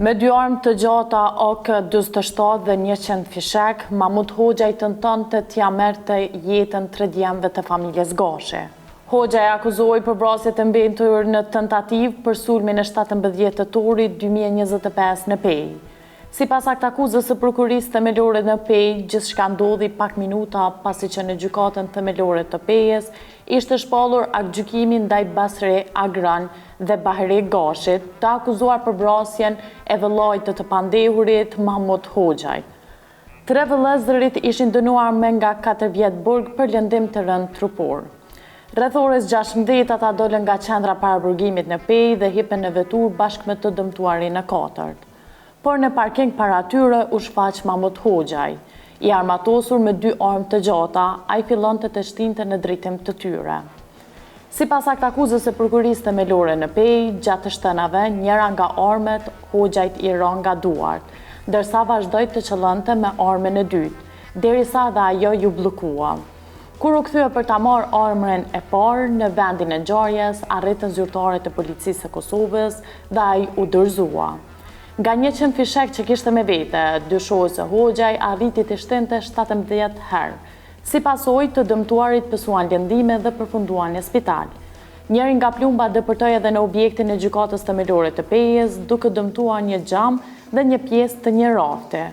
Me 2 armë të gjata AK-47 dhe 100 fishek, Mahmut Hoxha i tentonte t'ia merrte jetën 3 djemve të familjes Gashi. Hoxha e akuzohej për vrasjet e mbetur në tentativë për sulmin e 17 tetorit 2025 në Pejë. Sipas aktakuzës së prokurisë themelore në Pejë, gjithçka ndodhi pak minuta pasi që në gjykatën themelore të Pejës ishte shpallur aktgjykimi ndaj Basre Agran dhe Bahri Gashit, të akuzuar për vrasjen e vëllait të pandehurit Mahmut Hoxhait. 3 vëllezërit ishin dënuar me nga 4 vjet burg për lëndim të rënd trupor. Rreth orës 16 ata dolën nga qendra paraburgimit në Pejë dhe hipen në vetur bashkë me të dëmtuarin e 4. Por në parking para tyre u shfaq Mahmut Hoxhaj. I armatosur me 2 armë të gjata, ai fillonte të shtinte në drejtim të tyre. Sipas aktakuzës së prokurisë themelore në Pejë, gjatë shtënave, njëra nga armët Hoxhajt i ra nga duart, ndërsa vazhdoi të qëllonte me armën e dytë, derisa dhe ajo ju bllokua. Kur u kthye për ta marrë armën e parë në vendin e ngjarjes, arritën zyrtarët e policisë së Kosovës dhe ai u dorëzua. Nga 100 fishek që kishte me vete, dyshohet se Hoxhaj arriti të shtente 17 herë. Si pasojë të dëmtuarit pësuan lëndime dhe përfunduan në spital. Njëri nga plumba dëpërtoi edhe në objektin e gjykatës themelore të Pejës, duke dëmtuar një xham dhe një pjesë të një rafte.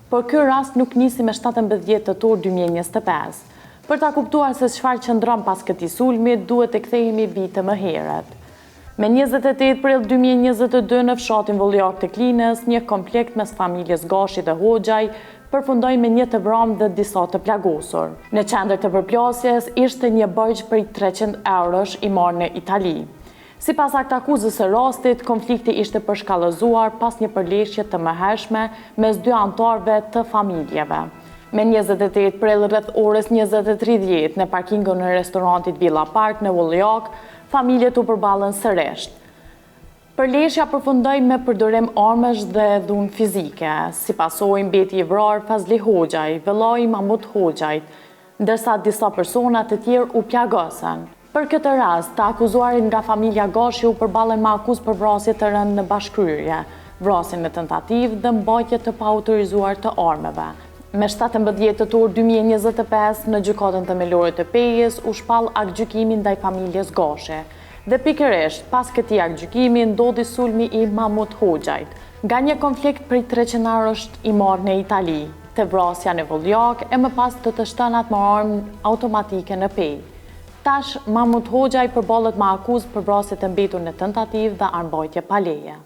Por ky rast nuk nisi me 17 tetor 2025. Për ta kuptuar se çfarë qëndron pas këtij sulmi, duhet të kthehemi vite më herët. Me 28 prill 2022 në fshatin Vollajak të Klinës, një konflikt mes familjes Gashi dhe Hoxhaj përfundoi me një të vramë dhe disa të plagosur. Në qendër të përplasjes ishte një borxh prej 300 eurosh i marrë në Itali. Sipas aktakuzës së rastit, konflikti ishte përshkallëzuar pas një përleshje të mëhershme mes 2 anëtarëve të familjeve. Me 28 prill rreth orës 20:30 në parkingun e restorantit Villa Park në Vollajak, familjet u përballën sërish. Përleshja përfundoi me përdorim armësh dhe dhunë fizike. Si pasojë mbeti i vrarë Fazli Hoxhaj, vëllai Mahmut Hoxhajt, ndërsa disa persona të tjerë u plagosën. Për këtë rast, të akuzuarit nga familja Gashi u përballën me akuzë për vrasje të rënë në bashkëkryer, vrasje në tentativë dhe mbajtje të paautorizuar të armëve. Me 17 tetor 2025 në gjykatën themelore të Pejës u shpall aktgjykimi ndaj familjes Gashi. Dhe pikërisht pas këtij aktgjykimi ndodhi sulmi i Mahmut Hoxhajt. Nga një konflikt prej 300 eurosh i marrë në Itali, të vrasja në Vollajak e më pas të shtënat me armë automatike në Pejë. Tash Mahmut Hoxhaj përballet me akuzë për vrasje të mbetur në tentativë dhe armbajtje pa leje.